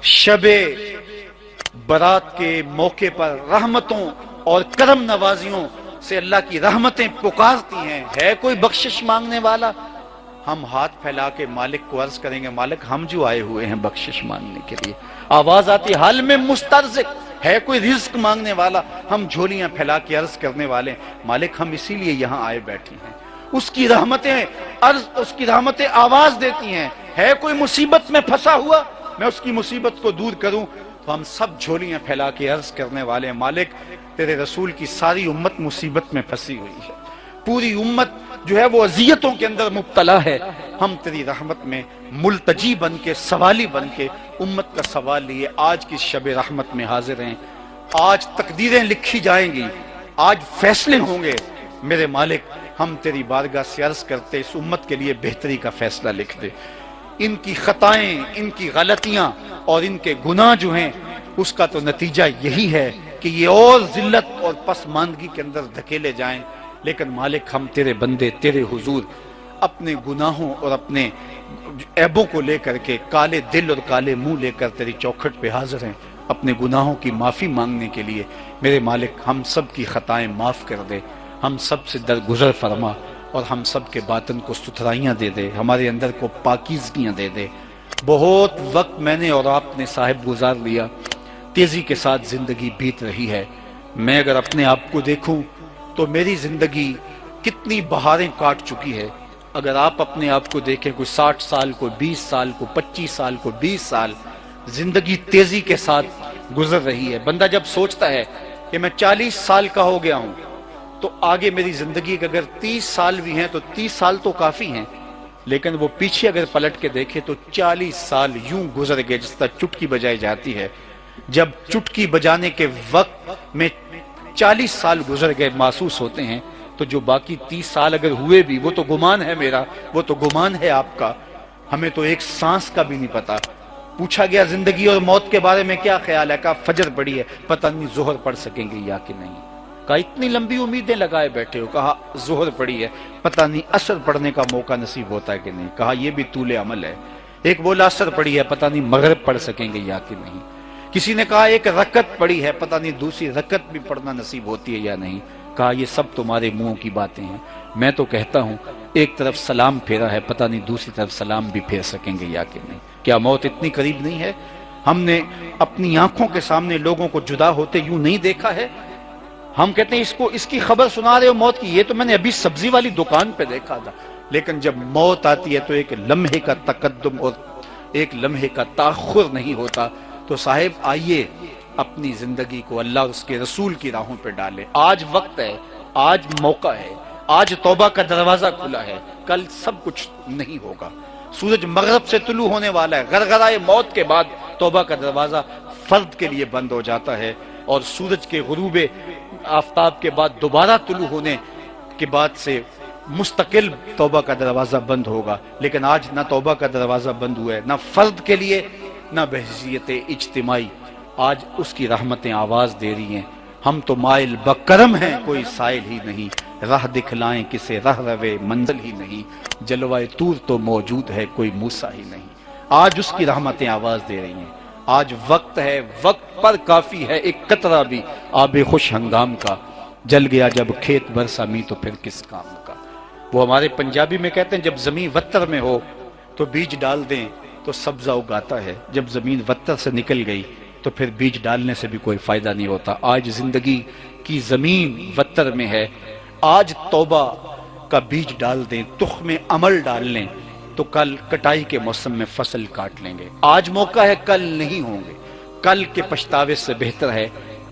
شب برات کے موقع پر رحمتوں اور کرم نوازیوں سے اللہ کی رحمتیں پکارتی ہیں. ہے کوئی بخشش مانگنے والا؟ ہم ہاتھ پھیلا کے مالک کو عرض کریں گے مالک ہم جو آئے ہوئے ہیں بخشش مانگنے کے لیے. آواز آتی حال میں مسترزق، ہے کوئی رزق مانگنے والا؟ ہم جھولیاں پھیلا کے عرض کرنے والے مالک ہم اسی لیے یہاں آئے بیٹھے ہیں. اس کی رحمتیں آواز دیتی ہیں. ہے کوئی مصیبت میں پھنسا ہوا؟ میں اس کی مصیبت کو دور کروں. تو ہم سب جھولیاں پھیلا کے عرض کرنے والے ہیں مالک تیرے رسول کی ساری امت مصیبت میں پھنسی ہوئی ہے، پوری امت جو ہے وہ اذیتوں کے اندر مبتلا ہے. ہم تیری رحمت میں ملتجی بن کے، سوالی بن کے امت کا سوال لیے آج کی شب رحمت میں حاضر ہیں. آج تقدیریں لکھی جائیں گی، آج فیصلے ہوں گے. میرے مالک ہم تیری بارگاہ سے عرض کرتے اس امت کے لیے بہتری کا فیصلہ لکھ دے. ان کی خطائیں، ان کی غلطیاں اور ان کے گناہ جو ہیں اس کا تو نتیجہ یہی ہے کہ یہ اور ذلت اور پسماندگی کے اندر دھکیلے جائیں. لیکن مالک ہم تیرے بندے تیرے حضور اپنے گناہوں اور اپنے عیبوں کو لے کر کے کالے دل اور کالے منہ لے کر تیری چوکھٹ پہ حاضر ہیں اپنے گناہوں کی معافی مانگنے کے لیے. میرے مالک ہم سب کی خطائیں معاف کر دے، ہم سب سے درگزر فرما اور ہم سب کے باطن کو ستھرائیاں دے دے، ہمارے اندر کو پاکیزگیاں دے دے. بہت وقت میں نے اور آپ نے صاحب گزار لیا، تیزی کے ساتھ زندگی بیت رہی ہے. میں اگر اپنے آپ کو دیکھوں تو میری زندگی کتنی بہاریں کاٹ چکی ہے. اگر آپ اپنے آپ کو دیکھیں کوئی 60 سال، کوئی 20 سال، کوئی 25 سال، کوئی 20 سال، زندگی تیزی کے ساتھ گزر رہی ہے. بندہ جب سوچتا ہے کہ میں 40 سال کا ہو گیا ہوں تو آگے میری زندگی کے اگر 30 سال بھی ہیں تو 30 سال تو کافی ہیں، لیکن وہ پیچھے اگر پلٹ کے دیکھے تو 40 سال یوں گزر گئے جس طرح چٹکی بجائی جاتی ہے. جب چٹکی بجانے کے وقت میں 40 سال گزر گئے محسوس ہوتے ہیں تو جو باقی 30 سال اگر ہوئے بھی وہ تو گمان ہے میرا، وہ تو گمان ہے آپ کا. ہمیں تو ایک سانس کا بھی نہیں پتا. پوچھا گیا زندگی اور موت کے بارے میں کیا خیال ہے؟ کہا فجر پڑی ہے، پتہ نہیں ظہر پڑھ سکیں گے یا کہ نہیں. کہا اتنی لمبی امیدیں لگائے بیٹھے ہو. کہا ظہر پڑی ہے، پتہ نہیں عصر پڑھنے کا موقع نصیب ہوتا ہے کہ نہیں. کہا یہ بھی طول عمل ہے. ایک بولا عصر پڑی ہے، پتہ نہیں مغرب پڑھ سکیں گے یا کہ نہیں. کسی نے کہا ایک رکعت پڑی ہے، پتہ نہیں دوسری رکعت بھی پڑھنا نصیب ہوتی ہے یا نہیں. کہا یہ سب تمہارے منہوں کی باتیں ہیں. میں تو کہتا ہوں ایک طرف سلام پھیرا ہے، پتہ نہیں دوسری طرف سلام بھی پھیر سکیں گے یا کہ نہیں. کیا موت اتنی قریب نہیں ہے؟ ہم نے اپنی آنکھوں کے سامنے لوگوں کو جدا ہوتے یوں نہیں دیکھا ہے. ہم کہتے ہیں اس کی خبر سنا رہے ہو موت کی، یہ تو میں نے ابھی سبزی والی دکان پہ دیکھا تھا. لیکن جب موت آتی ہے تو ایک لمحے کا تقدم اور ایک لمحے کا تاخر نہیں ہوتا. تو صاحب آئیے اپنی زندگی کو اللہ اور اس کے رسول کی راہوں پہ ڈالے. آج وقت ہے، آج موقع ہے، آج توبہ کا دروازہ کھلا ہے. کل سب کچھ نہیں ہوگا. سورج مغرب سے طلوع ہونے والا ہے. غرغرائے موت کے بعد توبہ کا دروازہ فرد کے لیے بند ہو جاتا ہے اور سورج کے غروب آفتاب کے بعد دوبارہ طلوع ہونے کے بعد سے مستقل توبہ کا دروازہ بند ہوگا. لیکن آج نہ توبہ کا دروازہ بند ہوا ہے، نہ فرد کے لیے نہ بحیثیت اجتماعی. آج اس کی رحمتیں آواز دے رہی ہیں. ہم تو مائل بکرم ہیں، کوئی سائل ہی نہیں. راہ دکھلائیں کسے راہ روے منزل ہی نہیں. جلوہ طور تو موجود ہے، کوئی موسیٰ ہی نہیں. آج اس کی رحمتیں آواز دے رہی ہیں. آج وقت ہے، وقت پر کافی ہے ایک قطرہ بھی آب خوش ہنگام کا. جل گیا جب کھیت برسا می تو پھر کس کام کا. وہ ہمارے پنجابی میں کہتے ہیں جب زمین وتر میں ہو تو بیج ڈال دیں تو سبزہ اگاتا ہے، جب زمین وتر سے نکل گئی تو پھر بیج ڈالنے سے بھی کوئی فائدہ نہیں ہوتا. آج زندگی کی زمین وتر میں ہے. آج توبہ کا بیج ڈال دیں، تخم عمل ڈال لیں تو کل کٹائی کے موسم میں فصل کاٹ لیں گے. آج موقع ہے، کل نہیں ہوں گے. کل کے پچھتاوے سے بہتر ہے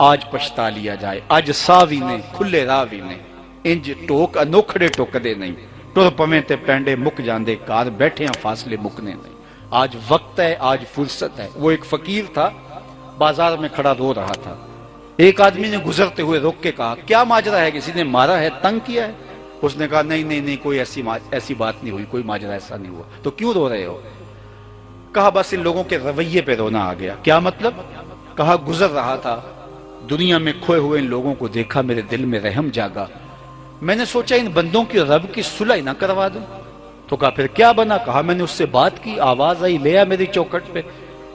آج پچھتا لیا جائے. آج ساوی نے کھلے راوی نے انج ٹوک انوکھڑے ٹوکدے نہیں. ٹر پویں تے پینڈے مک جاندے کار بیٹھے ہیں فاصلے مکنے نہیں. آج وقت ہے، آج فرصت ہے. وہ ایک فقیر تھا بازار میں کھڑا رو رہا تھا. ایک آدمی نے گزرتے ہوئے روک کے کہا کیا ماجرا ہے، کسی نے مارا ہے، تنگ کیا ہے؟ اس نے کہا نہیں کوئی ایسی بات نہیں ہوئی، کوئی ماجرا ایسا نہیں ہوا. تو کیوں رو رہے ہو؟ کہا بس ان لوگوں کے رویے پہ رونا آ گیا. کیا مطلب؟ کہا گزر رہا تھا، دنیا میں کھوئے ہوئے ان لوگوں کو دیکھا، میرے دل میں رحم جاگا. میں نے سوچا ان بندوں کی رب کی صلح نہ کروا دوں. تو کہا پھر کیا بنا؟ کہا میں نے اس سے بات کی، آواز آئی، لے آ میری چوکھٹ پہ.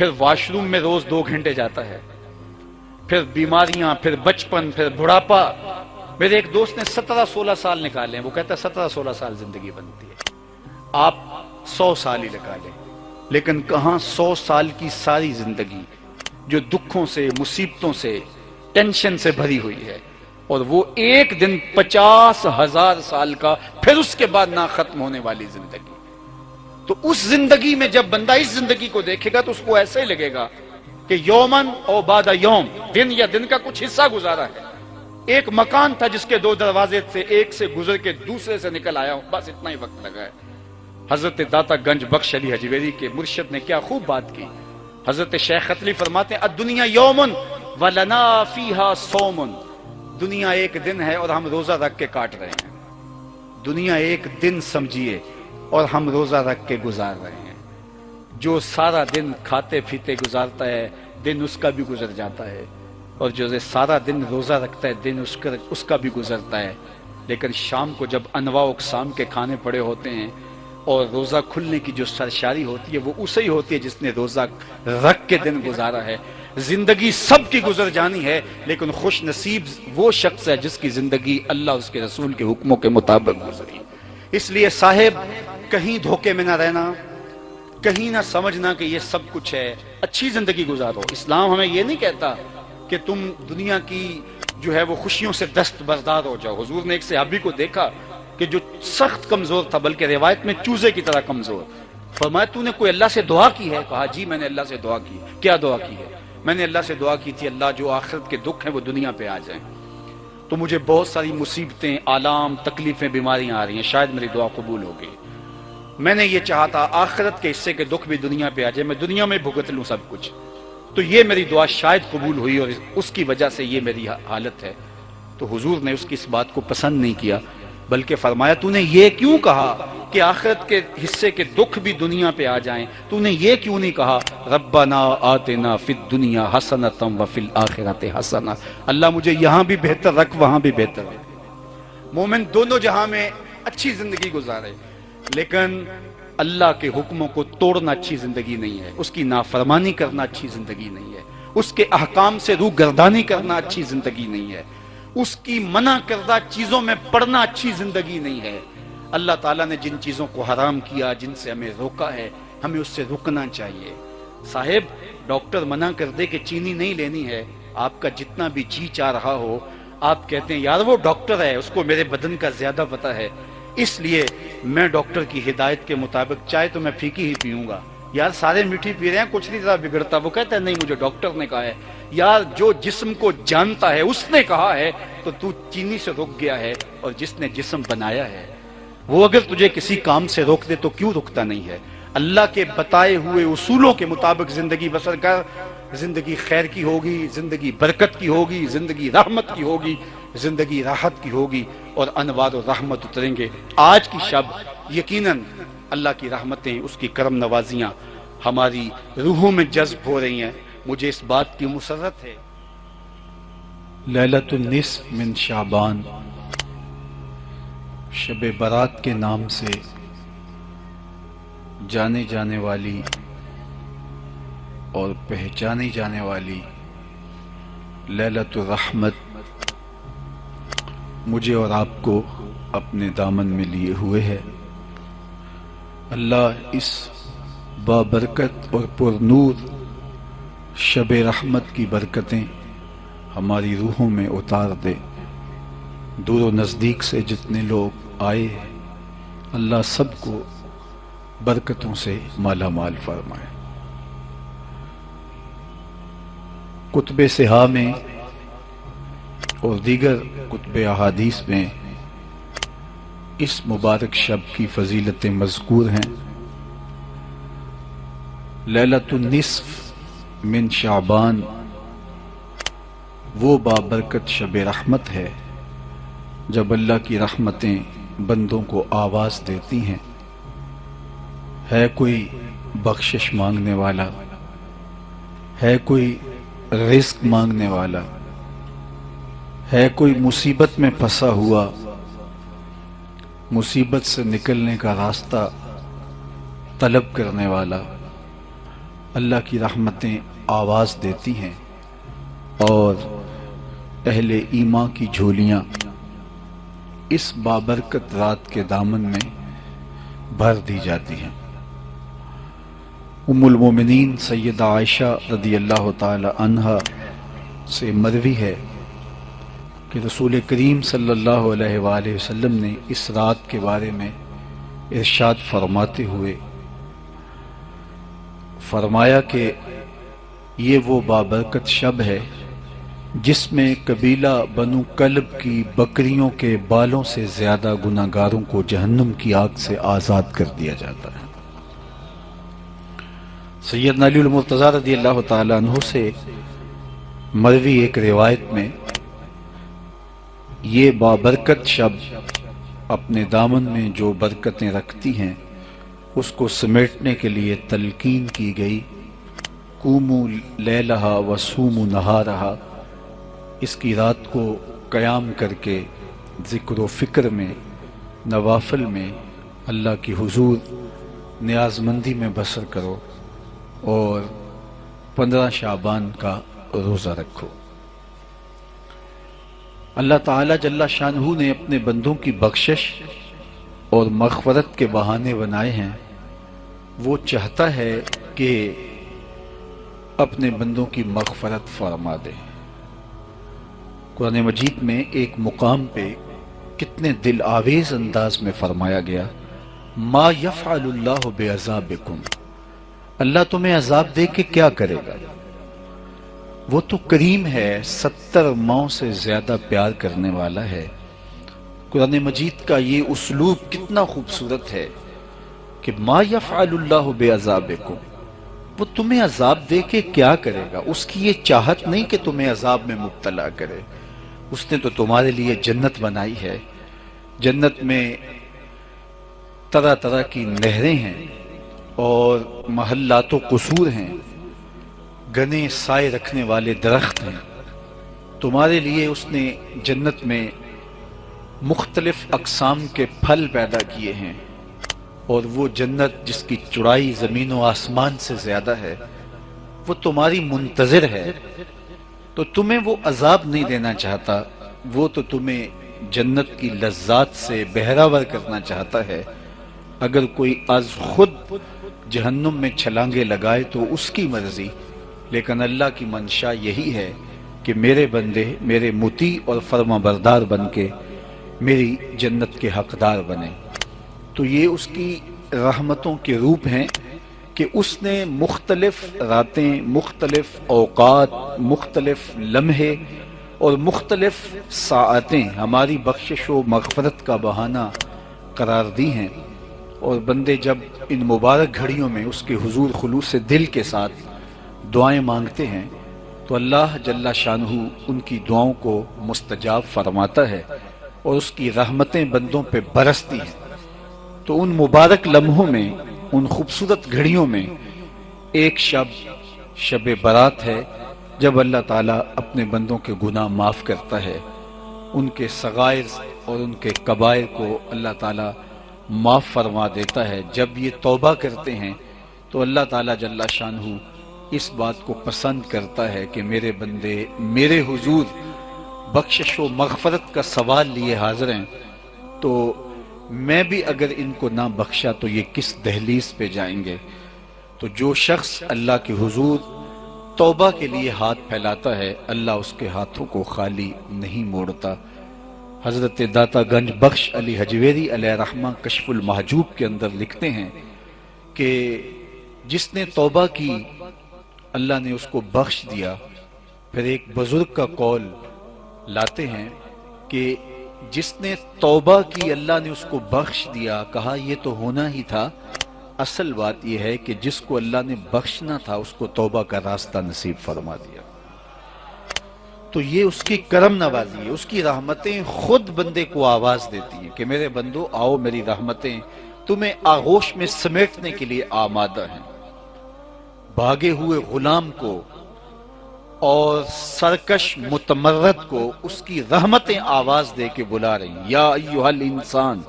پھر واش روم میں روز 2 گھنٹے جاتا ہے، پھر بیماریاں، پھر بچپن، پھر بڑھاپا۔ میرے ایک دوست نے 17-16 سال نکالے ہیں، وہ کہتا ہے 17-16 سال زندگی بنتی ہے، آپ 100 سال ہی لگا لیں، لیکن کہاں 100 سال کی ساری زندگی جو دکھوں سے، مصیبتوں سے، ٹینشن سے بھری ہوئی ہے، اور وہ ایک دن 50,000 سال کا، پھر اس کے بعد نہ ختم ہونے والی زندگی۔ تو اس زندگی میں جب بندہ اس زندگی کو دیکھے گا تو اس کو ایسے ہی لگے گا کہ یومن او بعد یوم، دن یا دن کا کچھ حصہ گزارا ہے۔ ایک مکان تھا جس کے 2 دروازے سے، ایک سے گزر کے دوسرے سے نکل آیا ہوں، بس اتنا ہی وقت لگا ہے۔ حضرت داتا گنج بخش علی حجویری کے مرشد نے کیا خوب بات کی۔ حضرت شیخ قتلی فرماتے ہیں الدنیا یومن ولنا فیہا صومن، دنیا ایک دن ہے اور ہم روزہ رکھ کے کاٹ رہے ہیں۔ دنیا ایک دن سمجھیے اور ہم روزہ رکھ کے گزار رہے ہیں۔ جو سارا دن کھاتے پیتے گزارتا ہے، دن اس کا بھی گزر جاتا ہے، اور جو سارا دن روزہ رکھتا ہے، دن اس کا بھی گزرتا ہے۔ لیکن شام کو جب انواع اقسام کے کھانے پڑے ہوتے ہیں اور روزہ کھلنے کی جو سرشاری ہوتی ہے وہ اسے ہی ہوتی ہے جس نے روزہ رکھ کے دن گزارا ہے۔ زندگی سب کی گزر جانی ہے، لیکن خوش نصیب وہ شخص ہے جس کی زندگی اللہ اس کے رسول کے حکموں کے مطابق گزری۔ اس لیے صاحب کہیں دھوکے میں نہ رہنا، کہیں نہ سمجھنا کہ یہ سب کچھ ہے، اچھی زندگی گزارو۔ اسلام ہمیں یہ نہیں کہتا کہ تم دنیا کی جو ہے وہ خوشیوں سے دست بردار ہو جاؤ۔ حضور نے ایک صحابی کو دیکھا کہ جو سخت کمزور تھا، بلکہ روایت میں چوزے کی طرح کمزور، فرمایا تو نے کوئی اللہ سے دعا کی ہے؟ کہا جی میں نے اللہ سے دعا کی۔ کیا دعا کی ہے؟ میں نے اللہ سے دعا کی تھی اللہ جو آخرت کے دکھ ہیں وہ دنیا پہ آ جائیں، تو مجھے بہت ساری مصیبتیں، آلام، تکلیفیں، بیماریاں آ رہی ہیں، شاید میری دعا قبول ہو گئی۔ میں نے یہ چاہا تھا آخرت کے حصے کے دکھ بھی دنیا پہ آ جائے، میں دنیا میں بھگت لوں سب کچھ، تو یہ میری دعا شاید قبول ہوئی اور اس کی وجہ سے یہ میری حالت ہے۔ تو حضور نے اس کی اس بات کو پسند نہیں کیا، بلکہ فرمایا تو نے یہ کیوں کہا کہ آخرت کے حصے کے دکھ بھی دنیا پہ آ جائیں؟ تو نے یہ کیوں نہیں کہا ربنا آتنا فی الدنیا حسنۃ وفی الآخرۃ حسنۃ، اللہ مجھے یہاں بھی بہتر رکھ وہاں بھی بہتر رکھ۔ مومن دونوں جہاں میں اچھی زندگی گزارے، لیکن اللہ کے حکموں کو توڑنا اچھی زندگی نہیں ہے، اس کی نافرمانی کرنا اچھی زندگی نہیں ہے، اس کے احکام سے روح گردانی کرنا اچھی زندگی نہیں ہے، اس کی منع کردہ چیزوں میں پڑنا اچھی زندگی نہیں ہے۔ اللہ تعالیٰ نے جن چیزوں کو حرام کیا، جن سے ہمیں روکا ہے، ہمیں اس سے رکنا چاہیے۔ صاحب ڈاکٹر منع کر دے کہ چینی نہیں لینی ہے، آپ کا جتنا بھی جی چاہ رہا ہو، آپ کہتے ہیں یار وہ ڈاکٹر ہے، اس کو میرے بدن کا زیادہ پتہ ہے، اس لیے میں ڈاکٹر کی ہدایت کے مطابق چائے تو میں پھیکی ہی پیوں گا۔ یار سارے میٹھی پی رہے ہیں، کچھ نہیں ذرا بگڑتا، وہ کہتا ہے نہیں مجھے ڈاکٹر نے کہا ہے۔ یار جو جسم کو جانتا ہے اس نے کہا ہے، تو چینی سے رک گیا ہے، اور جس نے جسم بنایا ہے وہ اگر تجھے کسی کام سے روک دے تو کیوں رکتا نہیں ہے؟ اللہ کے بتائے ہوئے اصولوں کے مطابق زندگی بسر کر، زندگی خیر کی ہوگی، زندگی برکت کی ہوگی، زندگی رحمت کی ہوگی، زندگی راحت کی ہوگی، اور انوار و رحمت اتریں گے۔ آج کی شب یقیناً اللہ کی رحمتیں، اس کی کرم نوازیاں ہماری روحوں میں جذب ہو رہی ہیں۔ مجھے اس بات کی مسرت ہے لیلۃ النصف من شعبان، شب برات کے نام سے جانے جانے والی اور پہچانی جانے والی لیلۃ الرحمت مجھے اور آپ کو اپنے دامن میں لیے ہوئے ہے۔ اللہ اس بابرکت اور پر نور شب رحمت کی برکتیں ہماری روحوں میں اتار دے۔ دور و نزدیک سے جتنے لوگ آئے اللہ سب کو برکتوں سے مالا مال فرمائے۔ کتب صحاح میں اور دیگر کتب احادیث میں اس مبارک شب کی فضیلتیں مذکور ہیں۔ لیلۃ النصف من شعبان وہ بابرکت شب رحمت ہے جب اللہ کی رحمتیں بندوں کو آواز دیتی ہیں۔ ہے کوئی بخشش مانگنے والا، ہے کوئی رزق مانگنے والا، ہے کوئی مصیبت میں پھنسا ہوا، مصیبت سے نکلنے کا راستہ طلب کرنے والا، اللہ کی رحمتیں آواز دیتی ہیں اور اہل ایمان کی جھولیاں اس بابرکت رات کے دامن میں بھر دی جاتی ہیں۔ ام المومنین سیدہ عائشہ رضی اللہ تعالی عنہا سے مروی ہے کہ رسول کریم صلی اللہ علیہ وآلہ وسلم نے اس رات کے بارے میں ارشاد فرماتے ہوئے فرمایا کہ یہ وہ بابرکت شب ہے جس میں قبیلہ بنو کلب کی بکریوں کے بالوں سے زیادہ گناہگاروں کو جہنم کی آگ سے آزاد کر دیا جاتا ہے۔ سیدنا علی المرتضیٰ رضی اللہ تعالیٰ عنہ سے مروی ایک روایت میں یہ بابرکت شب اپنے دامن میں جو برکتیں رکھتی ہیں اس کو سمیٹنے کے لیے تلقین کی گئی، قوموا لیلہا وصوموا نہارہا، اس کی رات کو قیام کر کے ذکر و فکر میں، نوافل میں، اللہ کی حضور نیاز مندی میں بسر کرو اور 15 شعبان کا روزہ رکھو۔ اللہ تعالیٰ جل شانہ نے اپنے بندوں کی بخشش اور مغفرت کے بہانے بنائے ہیں۔ وہ چاہتا ہے کہ اپنے بندوں کی مغفرت فرما دے۔ قرآن مجید میں ایک مقام پہ کتنے دل آویز انداز میں فرمایا گیا، ما یفعل اللہ بعذابکم، اللہ تمہیں عذاب دے کے کیا کرے گا، وہ تو کریم ہے، 70 ماؤں سے زیادہ پیار کرنے والا ہے۔ قرآن مجید کا یہ اسلوب کتنا خوبصورت ہے کہ ما یفعل اللہ بعذابکم، وہ تمہیں عذاب دے کے کیا کرے گا، اس کی یہ چاہت نہیں کہ تمہیں عذاب میں مبتلا کرے، اس نے تو تمہارے لیے جنت بنائی ہے، جنت میں طرح طرح کی نہریں ہیں اور محلات و قصور ہیں، گھنے سائے رکھنے والے درخت ہیں، تمہارے لیے اس نے جنت میں مختلف اقسام کے پھل پیدا کیے ہیں، اور وہ جنت جس کی چوڑائی زمین و آسمان سے زیادہ ہے وہ تمہاری منتظر ہے، تو تمہیں وہ عذاب نہیں دینا چاہتا، وہ تو تمہیں جنت کی لذات سے بہراور کرنا چاہتا ہے۔ اگر کوئی از خود جہنم میں چھلانگے لگائے تو اس کی مرضی، لیکن اللہ کی منشا یہی ہے کہ میرے بندے میرے مطیع اور فرما بردار بن کے میری جنت کے حقدار بنیں۔ تو یہ اس کی رحمتوں کے روپ ہیں کہ اس نے مختلف راتیں، مختلف اوقات، مختلف لمحے اور مختلف ساعتیں ہماری بخشش و مغفرت کا بہانہ قرار دی ہیں، اور بندے جب ان مبارک گھڑیوں میں اس کے حضور خلوص دل کے ساتھ دعائیں مانگتے ہیں تو اللہ جل شانہ ان کی دعاؤں کو مستجاب فرماتا ہے اور اس کی رحمتیں بندوں پہ برستی ہیں۔ تو ان مبارک لمحوں میں، ان خوبصورت گھڑیوں میں ایک شب برات ہے جب اللہ تعالیٰ اپنے بندوں کے گناہ معاف کرتا ہے، ان کے صغائر اور ان کے کبائر کو اللہ تعالیٰ معاف فرما دیتا ہے۔ جب یہ توبہ کرتے ہیں تو اللہ تعالیٰ جل شانہ اس بات کو پسند کرتا ہے کہ میرے بندے میرے حضور بخشش و مغفرت کا سوال لیے حاضر ہیں، تو میں بھی اگر ان کو نہ بخشا تو یہ کس دہلیز پہ جائیں گے۔ تو جو شخص اللہ کے حضور توبہ کے لیے ہاتھ پھیلاتا ہے اللہ اس کے ہاتھوں کو خالی نہیں موڑتا۔ حضرت داتا گنج بخش علی حجویری علیہ رحمہ کشف المحجوب کے اندر لکھتے ہیں کہ جس نے توبہ کی اللہ نے اس کو بخش دیا۔ پھر ایک بزرگ کا قول لاتے ہیں کہ جس نے توبہ کی اللہ نے اس کو بخش دیا، کہا یہ تو ہونا ہی تھا، اصل بات یہ ہے کہ جس کو اللہ نے بخشنا تھا اس کو توبہ کا راستہ نصیب فرما دیا۔ تو یہ اس کی کرم نوازی ہے، اس کی رحمتیں خود بندے کو آواز دیتی ہیں کہ میرے بندو آؤ، میری رحمتیں تمہیں آغوش میں سمیٹنے کے لیے آمادہ ہیں۔ بھاگے ہوئے غلام کو اور سرکش متمرد کو اس کی رحمتیں آواز دے کے بلا رہی ہیں، یا ایھا الانسان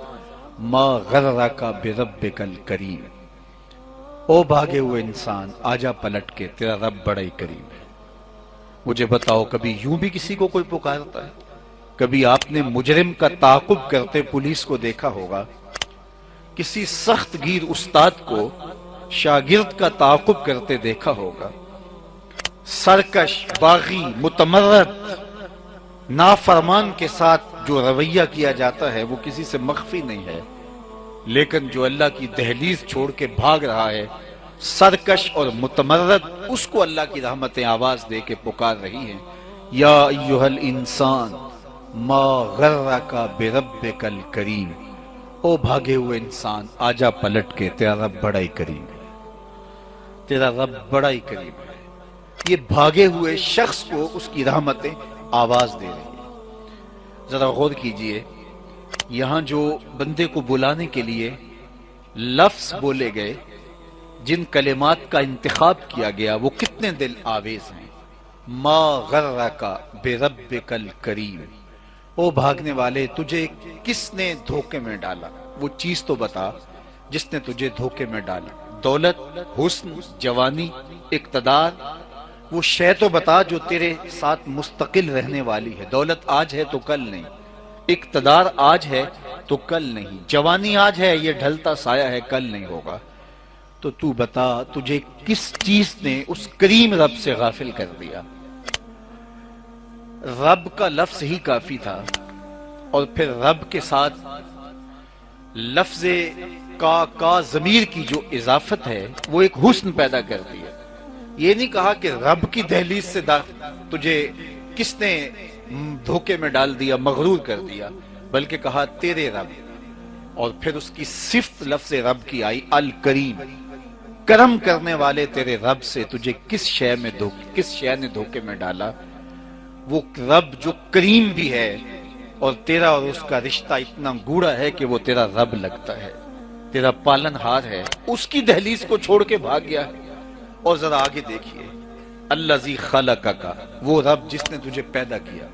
ما غرک بربک الکریم، او بھاگے ہوئے انسان آجا پلٹ کے، تیرا رب بڑا ہی قریب ہے۔ مجھے بتاؤ، کبھی یوں بھی کسی کو کوئی پکارتا ہے؟ کبھی آپ نے مجرم کا تعاقب کرتے پولیس کو دیکھا ہوگا؟ کسی سخت گیر استاد کو شاگرد کا تعاقب کرتے دیکھا ہوگا؟ سرکش، باغی، متمرد، نافرمان کے ساتھ جو رویہ کیا جاتا ہے وہ کسی سے مخفی نہیں ہے، لیکن جو اللہ کی دہلیز چھوڑ کے بھاگ رہا ہے، سرکش اور متمرد، اس کو اللہ کی رحمتیں آواز دے کے پکار رہی ہیں، یا ایھا الانسان ما غرک بربک الکریم، او بھاگے ہوئے انسان آجا پلٹ کے، تیرا رب بڑا ہی قریب ہے، تیرا رب بڑا ہی قریب ہے۔ یہ بھاگے ہوئے شخص کو اس کی رحمتیں آواز دے رہی ہیں۔ ذرا غور کیجئے، یہاں جو بندے کو بلانے کے لیے لفظ بولے گئے، جن کلمات کا انتخاب کیا گیا، وہ کتنے دل آویز ہیں۔ ما غرک بربک الکریم، او بھاگنے والے، تجھے کس نے دھوکے میں ڈالا؟ وہ چیز تو بتا جس نے تجھے دھوکے میں ڈالا۔ دولت، حسن، جوانی، اقتدار، وہ شے تو بتا جو تیرے ساتھ مستقل رہنے والی ہے۔ دولت آج ہے تو کل نہیں، اقتدار آج ہے تو کل نہیں، جوانی آج ہے، یہ ڈھلتا سایہ ہے، کل نہیں ہوگا۔ تو بتا، تجھے کس چیز نے اس کریم رب سے غافل کر دیا؟ رب کا لفظ ہی کافی تھا، اور پھر رب کے ساتھ لفظ کا ضمیر کی جو اضافت ہے وہ ایک حسن پیدا کر دیا۔ یہ نہیں کہا کہ رب کی دہلیز سے تجھے کس نے دھوکے میں ڈال دیا، مغرور کر دیا، بلکہ کہا تیرے رب، اور پھر اس کی صفت لفظ رب کی آئی، الکریم، کرم کرنے والے تیرے رب سے تجھے کس شے نے دھوکے میں ڈالا؟ وہ رب جو کریم بھی ہے، اور تیرا اور اس کا رشتہ اتنا گوڑا ہے کہ وہ تیرا رب لگتا ہے، تیرا پالن ہار ہے، اس کی دہلیز کو چھوڑ کے بھاگ گیا۔ اور ذرا آگے دیکھیے، الذی خلقک، وہ رب جس نے تجھے پیدا کیا،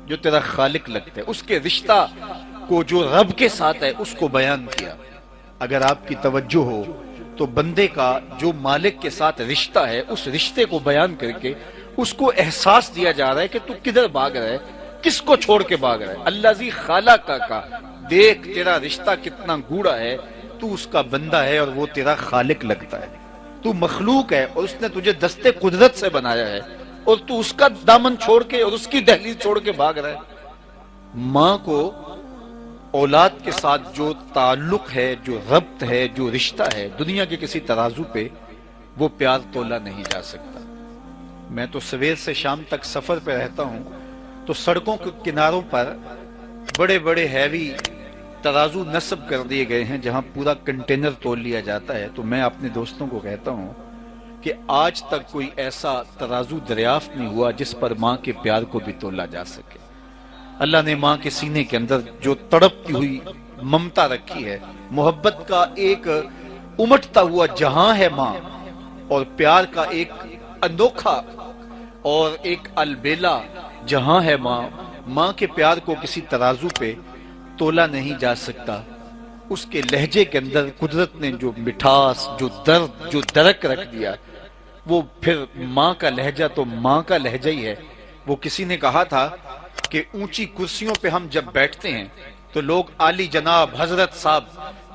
جو تیرا خالق لگتا ہے، اس کے رشتہ کو جو رب کے ساتھ ہے اس کو بیان کیا۔ اگر آپ کی توجہ ہو تو بندے کا جو مالک کے ساتھ رشتہ ہے، اس رشتے کو بیان کر کے اس کو احساس دیا جا رہا ہے کہ تو کدھر بھاگ رہا ہے، کس کو چھوڑ کے بھاگ رہا ہے۔ الذی خلقک، دیکھ تیرا رشتہ کتنا گوڑا ہے، تو اس کا بندہ ہے اور وہ تیرا خالق لگتا ہے، تو مخلوق ہے اور اس نے تجھے دستے قدرت سے بنایا ہے، اور تو اس کا دامن چھوڑ کے اور اس کی دہلیز چھوڑ کے بھاگ رہا ہے۔ ماں کو اولاد کے ساتھ جو تعلق ہے، جو ربط ہے، جو رشتہ ہے، دنیا کے کسی ترازو پہ وہ پیار تولا نہیں جا سکتا۔ میں تو سویر سے شام تک سفر پہ رہتا ہوں، تو سڑکوں کے کناروں پر بڑے بڑے ہیوی ترازو نصب کر دیے گئے ہیں جہاں پورا کنٹینر تول لیا جاتا ہے۔ تو میں اپنے دوستوں کو کہتا ہوں کہ آج تک کوئی ایسا ترازو دریافت نہیں ہوا جس پر ماں کے پیار کو بھی تولا جا سکے۔ اللہ نے ماں کے سینے کے اندر جو تڑپتی ہوئی ممتا رکھی ہے، محبت کا ایک امٹتا ہوا جہاں ہے ماں، اور پیار کا ایک انوکھا اور ایک البیلا جہاں ہے ماں۔ ماں کے پیار کو کسی ترازو پہ تولا نہیں جا سکتا۔ اس کے لہجے کے اندر قدرت نے جو مٹھاس، جو درد، جو درک رکھ دیا، وہ پھر ماں کا لہجہ تو ماں کا لہجہ ہی ہے۔ وہ کسی نے کہا تھا کہ اونچی کرسیوں پہ ہم جب بیٹھتے ہیں تو لوگ عالی جناب، حضرت صاحب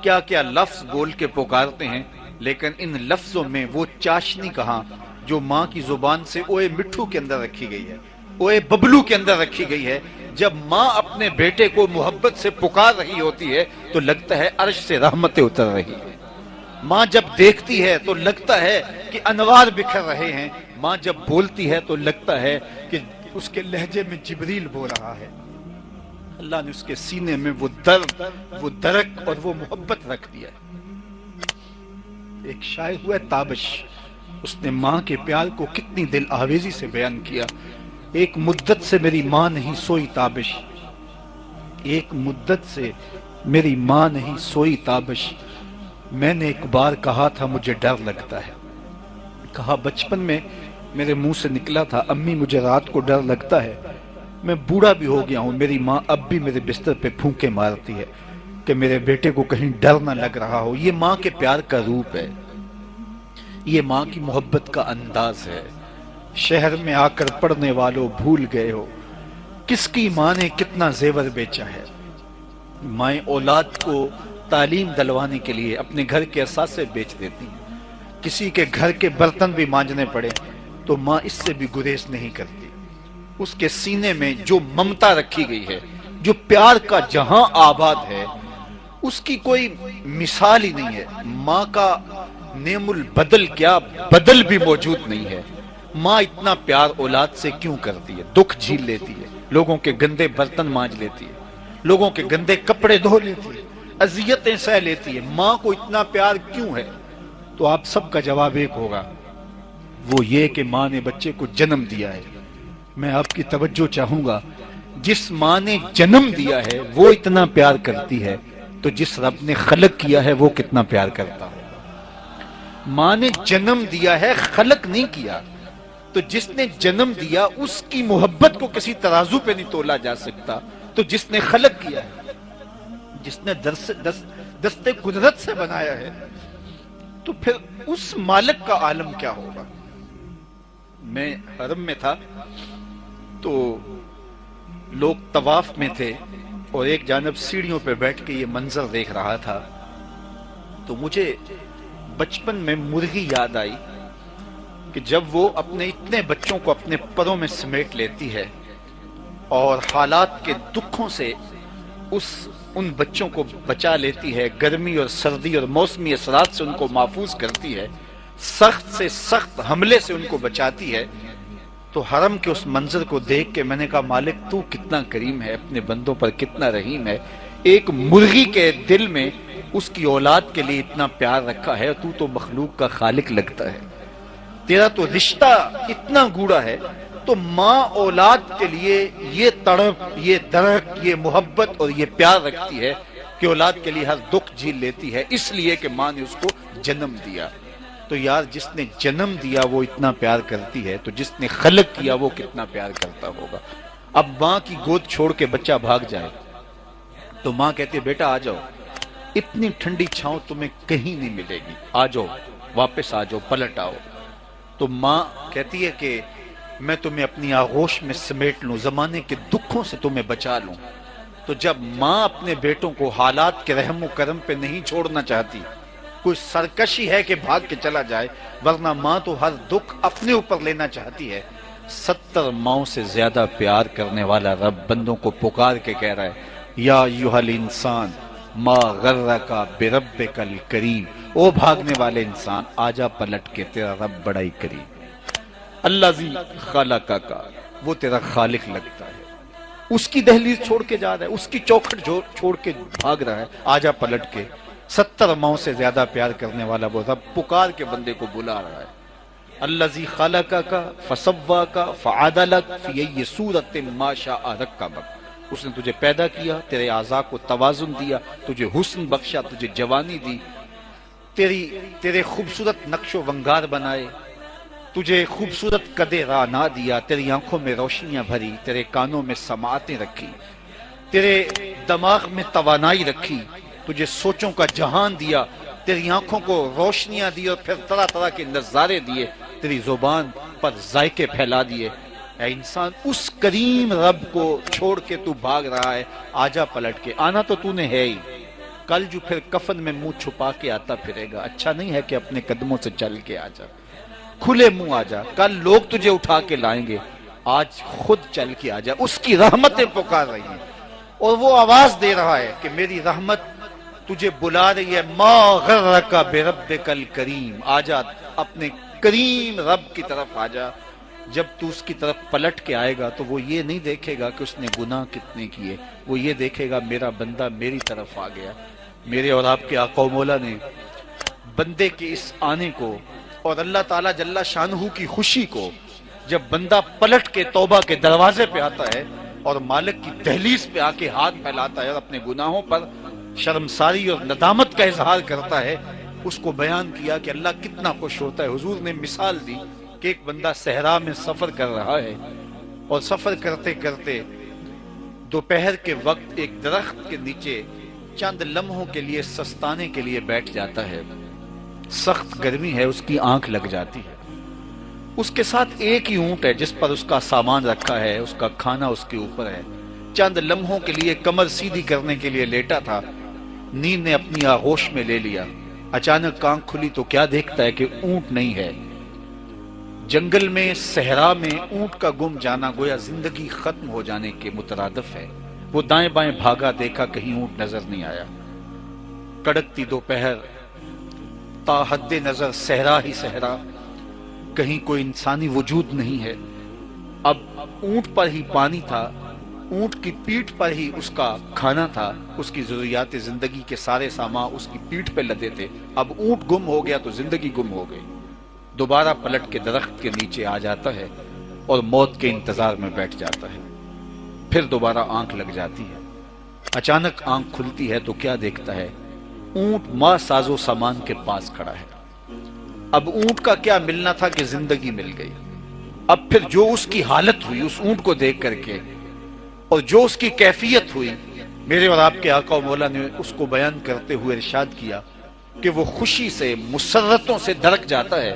کیا کیا لفظ بول کے پکارتے ہیں، لیکن ان لفظوں میں وہ چاشنی کہاں جو ماں کی زبان سے اوے مٹھو کے اندر رکھی گئی ہے، اوے ببلو کے اندر رکھی گئی ہے۔ جب ماں اپنے بیٹے کو محبت سے پکار رہی ہوتی ہے تو لگتا ہے عرش سے رحمتیں اتر رہی ہیں۔ ماں جب دیکھتی ہے تو لگتا ہے کہ انوار بکھر رہے ہیں۔ ماں جب بولتی ہے تو لگتا ہے کہ اس کے لہجے میں جبریل بول رہا ہے۔ اللہ نے اس کے سینے میں وہ درد، وہ درک اور وہ محبت رکھ دیا۔ ایک شاعر ہوا تابش، اس نے ماں کے پیار کو کتنی دل آویزی سے بیان کیا۔ ایک مدت سے میری ماں نہیں سوئی تابش، ایک مدت سے میری ماں نہیں سوئی تابش، میں نے ایک بار کہا تھا مجھے ڈر لگتا ہے۔ کہا بچپن میں میرے منہ سے نکلا تھا، امی مجھے رات کو ڈر لگتا ہے، میں بوڑھا بھی ہو گیا ہوں، میری ماں اب بھی میرے بستر پہ پھونکے مارتی ہے کہ میرے بیٹے کو کہیں ڈر نہ لگ رہا ہو۔ یہ ماں کے پیار کا روپ ہے۔ یہ ماں کی محبت کا انداز ہے۔ شہر میں آ کر پڑھنے والوں بھول گئے ہو کس کی ماں نے کتنا زیور بیچا ہے۔ مائیں اولاد کو تعلیم دلوانے کے لیے اپنے گھر کے اثاثے بیچ دیتی ہیں۔ کسی کے گھر کے برتن بھی مانجنے پڑے تو ماں اس سے بھی گریز نہیں کرتی۔ اس کے سینے میں جو ممتا رکھی گئی ہے، جو پیار کا جہاں آباد ہے، اس کی کوئی مثال ہی نہیں ہے۔ ماں کا نعم البدل کیا بدل بھی موجود نہیں ہے۔ ماں اتنا پیار اولاد سے کیوں کرتی ہے؟ دکھ جھیل لیتی ہے، لوگوں کے گندے برتن مانج لیتی ہے، لوگوں کے گندے کپڑے دھو لیتی ہے، اذیتیں سہ لیتی ہے۔ ماں کو اتنا پیار کیوں ہے؟ تو آپ سب کا جواب ایک ہوگا، وہ یہ کہ ماں نے بچے کو جنم دیا ہے۔ میں آپ کی توجہ چاہوں گا، جس ماں نے جنم دیا ہے وہ اتنا پیار کرتی ہے تو جس رب نے خلق کیا ہے وہ کتنا پیار کرتا ہے۔ ماں نے جنم دیا ہے، خلق نہیں کیا، تو جس نے جنم دیا اس کی محبت کو کسی ترازو پہ نہیں تولا جا سکتا تو جس نے خلق کیا ہے، جس نے دستے قدرت سے بنایا ہے، تو پھر اس مالک کا عالم کیا ہوگا۔ میں حرم میں تھا تو لوگ طواف میں تھے اور ایک جانب سیڑھیوں پہ بیٹھ کے یہ منظر دیکھ رہا تھا، تو مجھے بچپن میں مرغی یاد آئی کہ جب وہ اپنے اتنے بچوں کو اپنے پروں میں سمیٹ لیتی ہے اور حالات کے دکھوں سے ان بچوں کو بچا لیتی ہے، گرمی اور سردی اور موسمی اثرات سے ان کو محفوظ کرتی ہے، سخت سے سخت حملے سے ان کو بچاتی ہے، تو حرم کے اس منظر کو دیکھ کے میں نے کہا مالک تو کتنا کریم ہے، اپنے بندوں پر کتنا رحیم ہے، ایک مرغی کے دل میں اس کی اولاد کے لیے اتنا پیار رکھا ہے، تو مخلوق کا خالق لگتا ہے، تیرا تو رشتہ اتنا گوڑا ہے۔ تو ماں اولاد کے لیے یہ تڑپ، یہ درک، یہ محبت اور یہ پیار رکھتی ہے کہ اولاد کے لیے ہر دکھ جھیل لیتی ہے، اس لیے کہ ماں نے اس کو جنم دیا۔ تو یار جس نے جنم دیا وہ اتنا پیار کرتی ہے تو جس نے خلق کیا وہ کتنا پیار کرتا ہوگا۔ اب ماں کی گود چھوڑ کے بچہ بھاگ جائے تو ماں کہتی ہے بیٹا آ جاؤ، اتنی ٹھنڈی چھاؤں تمہیں کہیں نہیں ملے گی، آ جاؤ، واپس آ جاؤ، پلٹ آؤ۔ تو ماں کہتی ہے کہ میں تمہیں اپنی آغوش میں سمیٹ لوں، زمانے کے دکھوں سے تمہیں بچا لوں۔ تو جب ماں اپنے بیٹوں کو حالات کے رحم و کرم پہ نہیں چھوڑنا چاہتی، کوئی سرکشی ہے کہ بھاگ کے چلا جائے، ورنہ ماں تو ہر دکھ اپنے اوپر لینا چاہتی ہے۔ 70 ماؤں سے زیادہ پیار کرنے والا رب بندوں کو پکار کے کہہ رہا ہے، یا ایھا الانسان ما غرک بربک الکریم، او بھاگنے والے انسان آجا پلٹ کے، تیرا رب بڑا ہی کریم، الذی خلقک کا، وہ تیرا خالق لگتا ہے، اس کی دہلیز چھوڑ کے جا رہا ہے، اس کی چوکھٹ چھوڑ کے بھاگ رہا ہے، آجا پلٹ کے۔ 70 ماؤں سے زیادہ پیار کرنے والا وہ رب پکار کے بندے کو بلا رہا ہے، الذی خلقک فسواک فعدلک فی ای صورت ما شاء رکبک، اس نے تجھے پیدا کیا، تیرے اعضاء کو توازن دیا، تجھے حسن بخشا، تجھے جوانی دی، تیرے خوبصورت نقش و ونگار بنائے، تجھے خوبصورت قد رانا دیا، تیری آنکھوں میں روشنیاں بھری، تیرے کانوں میں سماعتیں رکھی، تیرے دماغ میں توانائی رکھی، تجھے سوچوں کا جہان دیا، تیری آنکھوں کو روشنیاں دی اور پھر طرح طرح کے نظارے دیے، تیری زبان پر ذائقے پھیلا دیے۔ اے انسان، اس کریم رب کو چھوڑ کے تو بھاگ رہا ہے، آجا پلٹ کے، آنا تو نے ہے ہی، کل جو پھر کفن میں منہ چھپا کے آتا پھرے گا، اچھا نہیں ہے کہ اپنے قدموں سے چل کے آجا، کھلے منہ آجا، کل لوگ تجھے اٹھا کے لائیں گے، آج خود چل کے آجا۔ اس کی رحمتیں پکار رہی ہیں اور وہ آواز دے رہا ہے کہ میری رحمت تجھے بلا رہی ہے، ما غرک بربک الکریم، آجا اپنے کریم رب کی طرف آجا۔ جب تو اس کی طرف پلٹ کے آئے گا تو وہ یہ نہیں دیکھے گا کہ اس نے گناہ کتنے کیے، وہ یہ دیکھے گا میرا بندہ میری طرف آ گیا۔ میرے اور آپ کے آقا و مولا نے بندے کے اس آنے کو اور اللہ تعالیٰ جل شانہ کی خوشی کو، جب بندہ پلٹ کے توبہ کے دروازے پہ آتا ہے اور مالک کی دہلیز پہ آ کے ہاتھ پھیلاتا ہے اور اپنے گناہوں پر شرمساری اور ندامت کا اظہار کرتا ہے، اس کو بیان کیا کہ اللہ کتنا خوش ہوتا ہے۔ حضور نے مثال دی کہ ایک بندہ صحرا میں سفر کر رہا ہے اور سفر کرتے کرتے دوپہر کے وقت ایک درخت کے نیچے چند لمحوں کے لیے سستانے کے لیے بیٹھ جاتا ہے۔ سخت گرمی ہے، اس کی آنکھ لگ جاتی ہے۔ اس کے ساتھ ایک ہی اونٹ ہے جس پر اس کا سامان رکھا ہے، اس کا کھانا اس کے اوپر ہے۔ چند لمحوں کے لیے کمر سیدھی کرنے کے لیے لیٹا تھا، نیند نے اپنی آغوش میں لے لیا۔ اچانک آنکھ کھلی تو کیا دیکھتا ہے کہ اونٹ نہیں ہے۔ جنگل میں، صحرا میں اونٹ کا گم جانا گویا زندگی ختم ہو جانے کے مترادف ہے۔ وہ دائیں بائیں بھاگا، دیکھا کہیں اونٹ نظر نہیں آیا۔ کڑکتی دوپہر، تا حد نظر صحرا ہی صحرا، کہیں کوئی انسانی وجود نہیں ہے۔ اب اونٹ پر ہی پانی تھا، اونٹ کی پیٹھ پر ہی اس کا کھانا تھا، اس کی ضروریات زندگی کے سارے سامان اس کی پیٹھ پہ لدے تھے۔ اب اونٹ گم ہو گیا تو زندگی گم ہو گئی۔ دوبارہ پلٹ کے درخت کے نیچے آ جاتا ہے اور موت کے انتظار میں بیٹھ جاتا ہے۔ پھر دوبارہ آنکھ لگ جاتی ہے۔ اچانک آنکھ کھلتی ہے تو کیا دیکھتا ہے؟ اونٹ ماں ساز و سامان کے پاس کھڑا ہے۔ اب اونٹ کا کیا ملنا تھا کہ زندگی مل گئی۔ اب پھر جو اس کی حالت ہوئی اس اونٹ کو دیکھ کر کے، اور جو اس کی کیفیت ہوئی، میرے اور آپ کے آقا و مولا نے اس کو بیان کرتے ہوئے ارشاد کیا کہ وہ خوشی سے، مسرتوں سے درک جاتا ہے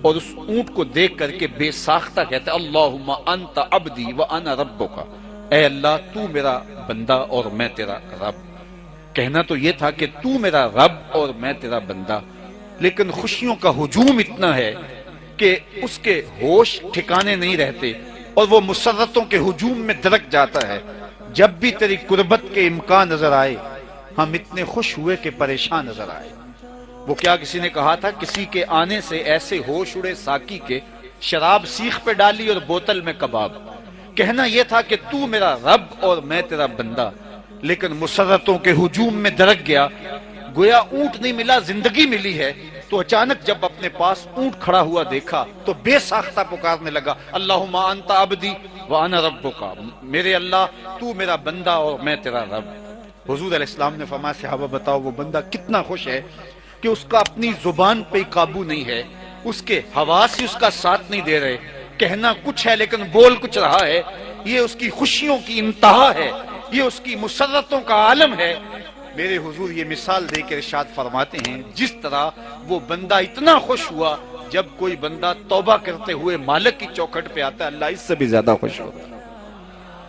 اور اس اونٹ کو دیکھ کر کے بے ساختہ کہتا ہے اللہم انت عبدی وانا ربک، اے اللہ تو میرا بندہ اور میں تیرا رب۔ کہنا تو یہ تھا کہ تو میرا رب اور میں تیرا بندہ، لیکن خوشیوں کا ہجوم اتنا ہے کہ اس کے ہوش ٹھکانے نہیں رہتے اور وہ مسرتوں کے ہجوم میں درک جاتا ہے۔ جب بھی تیری قربت کے امکان نظر آئے ہم اتنے خوش ہوئے کہ پریشان نظر آئے۔ وہ کیا کسی نے کہا تھا، کسی کے آنے سے ایسے ہوش اڑے ساکی کے، شراب سیخ پہ ڈالی اور بوتل میں کباب۔ کہنا یہ تھا کہ تو میرا رب اور میں تیرا بندہ، لیکن مسرتوں کے ہجوم میں درک گیا۔ گویا اونٹ نہیں ملا، زندگی ملی ہے۔ تو اچانک جب اپنے پاس اونٹ کھڑا ہوا دیکھا تو بے ساختہ پکارنے لگا اللہم انت عبدی وانا ربک، میرے اللہ تو میرا بندہ اور میں تیرا رب۔ حضور علیہ السلام نے فرمایا صحابہ بتاؤ وہ بندہ کتنا خوش ہے کہ اس کا اپنی زبان پہ قابو نہیں ہے، اس کے حواس ہی اس کا ساتھ نہیں دے رہے، کہنا کچھ ہے لیکن بول کچھ رہا ہے۔ یہ اس کی خوشیوں کی انتہا ہے، یہ اس کی مسرتوں کا عالم ہے۔ میرے حضور یہ مثال دے کے ارشاد فرماتے ہیں جس طرح وہ بندہ اتنا خوش ہوا جب کوئی بندہ توبہ کرتے ہوئے مالک کی چوکھٹ پہ آتا ہے، اللہ اس سے بھی زیادہ خوش ہوتا ہے۔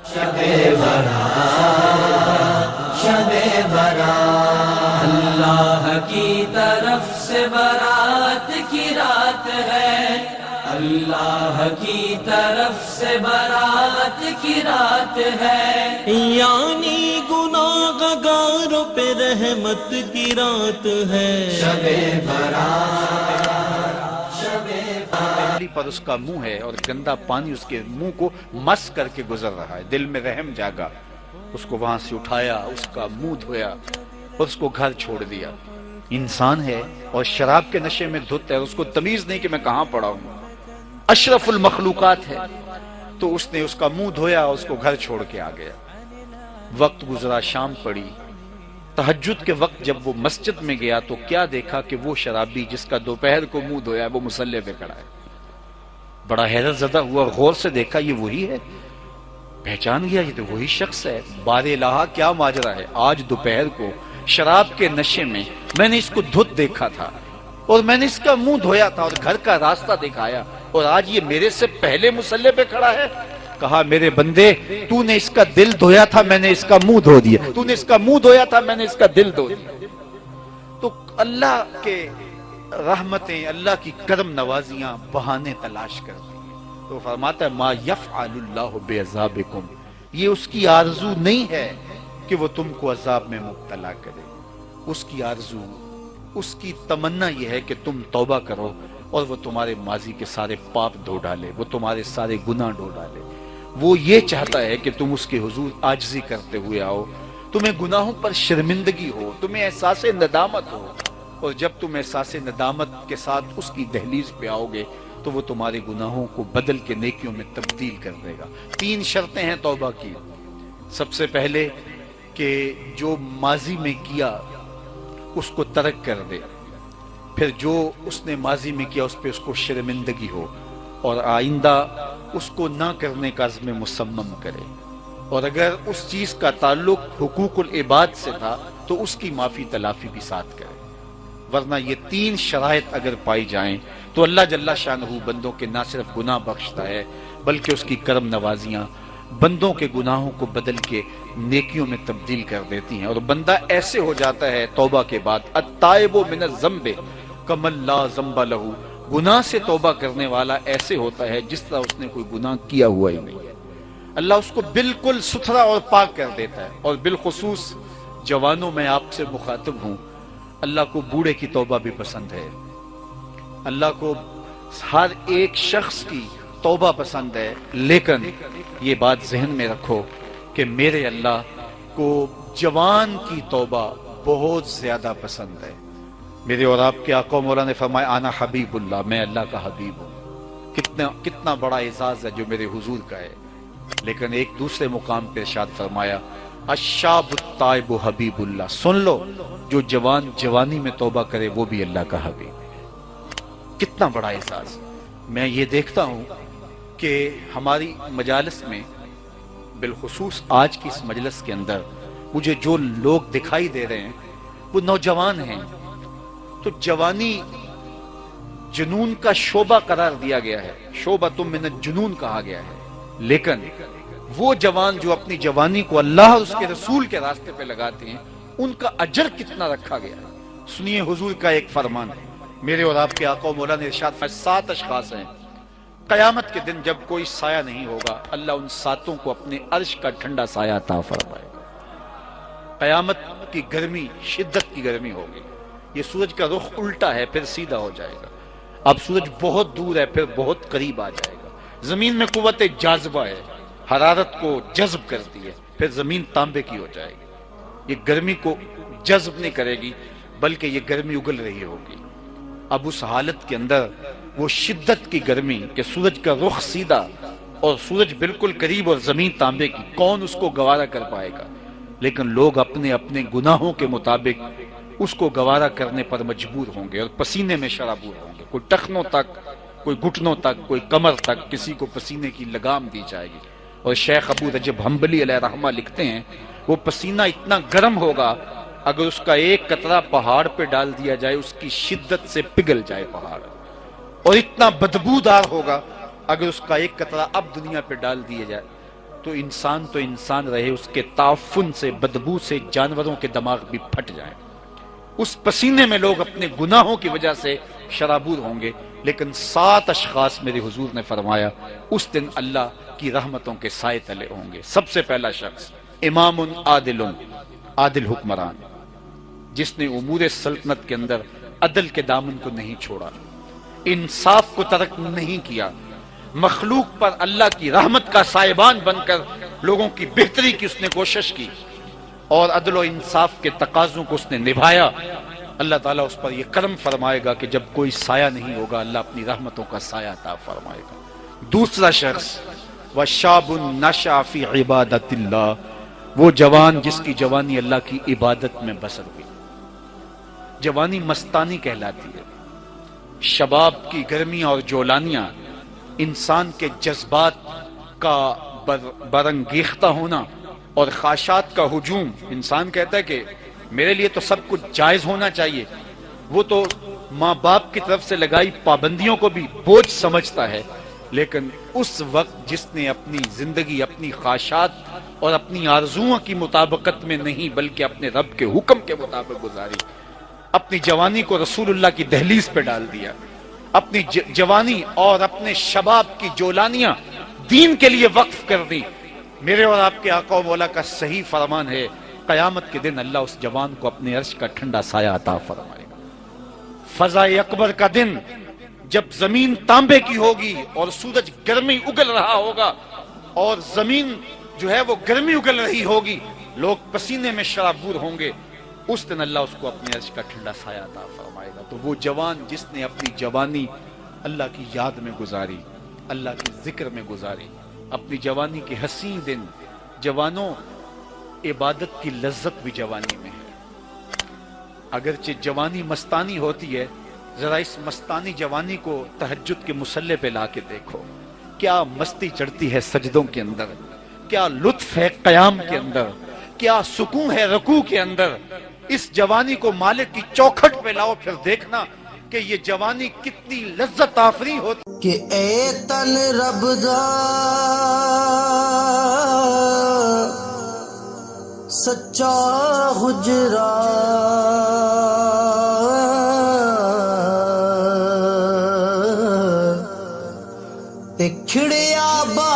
شب برات، شب برات، اللہ کی طرف سے برات کی رات ہے، اللہ کی طرف سے برات کی رات ہے، یعنی گناہ گاروں پہ رحمت کی رات ہے۔ شب برات، شب پہلی پر اس کا منہ ہے اور گندا پانی اس کے منہ کو مس کر کے گزر رہا ہے۔ دل میں رحم جاگا، اس کو وہاں سے اٹھایا، اس کا منہ دھویا اور اس کو گھر چھوڑ دیا۔ انسان ہے اور شراب کے نشے میں دھت ہے، اس کو تمیز نہیں کہ میں کہاں پڑا ہوں، اشرف المخلوقات ہے۔ تو اس نے اس کا منہ دھویا اور اس کو گھر چھوڑ کے آ گیا۔ وقت گزرا، شام پڑی، تہجد کے وقت جب وہ مسجد میں گیا تو کیا دیکھا کہ وہ شرابی جس کا دوپہر کو منہ دھویا وہ مصلی پہ کھڑا ہے۔ بڑا حیرت زدہ ہوا، غور سے دیکھا یہ وہی ہے، پہچان گیا یہ تو وہی شخص ہے۔ بار الہ کیا ماجرا ہے، آج دوپہر کو شراب کے نشے میں میں نے اس کو دھت دیکھا تھا اور میں نے اس کا منہ دھویا تھا اور گھر کا راستہ دکھایا، اور آج یہ میرے سے پہلے مصلی پہ کھڑا ہے۔ کہا میرے بندے تو نے اس کا دل دھویا تھا، میں نے اس کا منہ دھو دیا، تو نے اس کا منہ دھویا تھا، میں نے اس کا دل دھو دیا۔ تو اللہ کے رحمتیں، اللہ کی کرم نوازیاں بہانے تلاش کرتی ہیں۔ تو فرماتا ہے ما یفعل اللہ بعذابکم، یہ اس کی آرزو نہیں ہے کہ وہ تم کو عذاب میں مبتلا کرے، اس کی آرزو، اس کی تمنا یہ ہے کہ تم توبہ کرو اور وہ تمہارے ماضی کے سارے پاپ دھو ڈالے، وہ تمہارے سارے گناہ دھو ڈالے۔ وہ یہ چاہتا ہے کہ تم اس کے حضور عاجزی کرتے ہوئے آؤ، تمہیں گناہوں پر شرمندگی ہو، تمہیں احساس ندامت ہو، اور جب تم احساس ندامت کے ساتھ اس کی دہلیز پہ آؤ گے تو وہ تمہارے گناہوں کو بدل کے نیکیوں میں تبدیل کر دے گا۔ 3 شرطیں ہیں توبہ کی۔ سب سے پہلے کہ جو ماضی میں کیا اس کو ترک کر دے، پھر جو اس نے ماضی میں کیا اس پہ اس کو شرمندگی ہو اور آئندہ اس کو نہ کرنے کا عزم مصمم کرے، اور اگر اس چیز کا تعلق حقوق العباد سے تھا تو اس کی معافی تلافی بھی ساتھ کرے۔ ورنہ یہ 3 شرائط اگر پائی جائیں تو اللہ جل شانہ بندوں کے نہ صرف گناہ بخشتا ہے بلکہ اس کی کرم نوازیاں بندوں کے گناہوں کو بدل کے نیکیوں میں تبدیل کر دیتی ہیں، اور بندہ ایسے ہو جاتا ہے توبہ کے بعد التائب من الذنب کمن لا ذنب لہ، گناہ سے توبہ کرنے والا ایسے ہوتا ہے جس طرح اس نے کوئی گناہ کیا ہوا ہی نہیں ہے۔ اللہ اس کو بالکل ستھرا اور پاک کر دیتا ہے۔ اور بالخصوص جوانوں میں آپ سے مخاطب ہوں، اللہ کو بوڑھے کی توبہ بھی پسند ہے، اللہ کو ہر ایک شخص کی توبہ پسند ہے، لیکن یہ بات ذہن میں رکھو کہ میرے اللہ کو جوان کی توبہ بہت زیادہ پسند ہے۔ میرے اور آپ کے آقا مولا نے فرمایا انا حبیب اللہ، میں اللہ کا حبیب ہوں۔ کتنا بڑا اعزاز ہے جو میرے حضور کا ہے۔ لیکن ایک دوسرے مقام پہ ارشاد فرمایا الشاب التائب حبیب اللہ، سن لو جو جوان جوانی میں توبہ کرے وہ بھی اللہ کا حبیب ہے۔ کتنا بڑا اعزاز۔ میں یہ دیکھتا ہوں کہ ہماری مجالس میں، بالخصوص آج کی اس مجلس کے اندر، مجھے جو لوگ دکھائی دے رہے ہیں وہ نوجوان ہیں۔ تو جوانی جنون کا شعبہ قرار دیا گیا ہے، شعبۃ من الجنون کہا گیا ہے، لیکن وہ جوان جو اپنی جوانی کو اللہ اور اس کے رسول کے راستے پہ لگاتے ہیں ان کا اجر کتنا رکھا گیا ہے۔ سنیے حضور کا ایک فرمان، میرے اور آپ کے آقا و مولا نے ارشاد فرمایا 7 اشخاص ہیں قیامت کے دن جب کوئی سایہ نہیں ہوگا، اللہ ان 7 کو اپنے عرش کا ٹھنڈا سایہ عطا فرمائے گا۔ قیامت کی گرمی شدت کی گرمی ہوگی، یہ سورج کا رخ الٹا ہے پھر سیدھا ہو جائے گا، اب سورج بہت دور ہے پھر بہت قریب آ جائے گا، زمین میں قوت جاذبہ ہے، حرارت کو جذب کرتی ہے، پھر زمین تانبے کی ہو جائے گی، یہ گرمی کو جذب نہیں کرے گی بلکہ یہ گرمی اگل رہی ہوگی۔ اب اس حالت کے اندر وہ شدت کی گرمی کہ سورج کا رخ سیدھا اور سورج بالکل قریب اور زمین تانبے کی، کون اس کو گوارا کر پائے گا؟ لیکن لوگ اپنے اپنے گناہوں کے مطابق اس کو گوارا کرنے پر مجبور ہوں گے اور پسینے میں شرابور ہوں گے، کوئی ٹخنوں تک، کوئی گھٹنوں تک، کوئی کمر تک، کسی کو پسینے کی لگام دی جائے گی۔ اور شیخ ابو رجب حنبلی علیہ رحمہ لکھتے ہیں وہ پسینہ اتنا گرم ہوگا اگر اس کا ایک قطرہ پہاڑ پہ ڈال دیا جائے اس کی شدت سے پگھل جائے پہاڑ، اور اتنا بدبودار ہوگا اگر اس کا ایک قطرہ اب دنیا پہ ڈال دیا جائے تو انسان رہے، اس کے تعفن سے، بدبو سے جانوروں کے دماغ بھی پھٹ جائیں۔ اس پسینے میں لوگ اپنے گناہوں کی وجہ سے شرابور ہوں گے، لیکن 7 اشخاص میرے حضور نے فرمایا اس دن اللہ کی رحمتوں کے سائے تلے ہوں گے۔ سب سے پہلا شخص امام عادل حکمران، جس نے امور سلطنت کے اندر عدل کے دامن کو نہیں چھوڑا، انصاف کو ترک نہیں کیا، مخلوق پر اللہ کی رحمت کا سائبان بن کر لوگوں کی بہتری کی اس نے کوشش کی اور عدل و انصاف کے تقاضوں کو اس نے نبھایا۔ اللہ تعالیٰ اس پر یہ کرم فرمائے گا کہ جب کوئی سایہ نہیں ہوگا اللہ اپنی رحمتوں کا سایہ عطا فرمائے گا۔ دوسرا شخص وَشَابٌ نَشَأَ فِي عِبَادَةِ اللَّهِ، وہ جوان جس کی جوانی اللہ کی عبادت میں بسر ہوئی۔ جوانی مستانی کہلاتی ہے، شباب کی گرمیاں اور جولانیاں، انسان کے جذبات کا برانگیختہ ہونا اور خواہشات کا ہجوم۔ انسان کہتا ہے کہ میرے لیے تو سب کچھ جائز ہونا چاہیے، وہ تو ماں باپ کی طرف سے لگائی پابندیوں کو بھی بوجھ سمجھتا ہے، لیکن اس وقت جس نے اپنی زندگی اپنی خواہشات اور اپنی آرزوؤں کی مطابقت میں نہیں بلکہ اپنے رب کے حکم کے مطابق گزاری، اپنی جوانی کو رسول اللہ کی دہلیز پہ ڈال دیا، اپنی جوانی اور اپنے شباب کی جولانیاں دین کے لیے وقف کر دی، میرے اور آپ کے آقا و مولا کا صحیح فرمان ہے قیامت کے دن اللہ اس جوان کو اپنے عرش کا ٹھنڈا سایہ عطا فرمائے گا۔ فضا اکبر کا دن جب زمین تانبے کی ہوگی اور سورج گرمی اگل رہا ہوگا اور زمین جو ہے وہ گرمی اگل رہی ہوگی، لوگ پسینے میں شرابور ہوں گے، اس دن اللہ اس کو اپنے عرش کا ٹھنڈا سایہ عطا فرمائے گا۔ تو وہ جوان جس نے اپنی جوانی اللہ کی یاد میں گزاری، اللہ کے ذکر میں گزاری، اپنی جوانی کے حسین دن، جوانوں عبادت کی لذت بھی جوانی میں ہے۔ اگرچہ جوانی مستانی ہوتی ہے، ذرا اس مستانی جوانی کو تہجد کے مصلے پہ لا کے دیکھو، کیا مستی چڑھتی ہے سجدوں کے اندر، کیا لطف ہے قیام کے اندر، کیا سکون ہے رکوع کے اندر، اس جوانی کو مالک کی چوکھٹ پہ لاؤ، پھر دیکھنا کہ یہ جوانی کتنی لذت آفری ہوتی کہ اے تن رب دا سچا حجرا تے کھڑیا با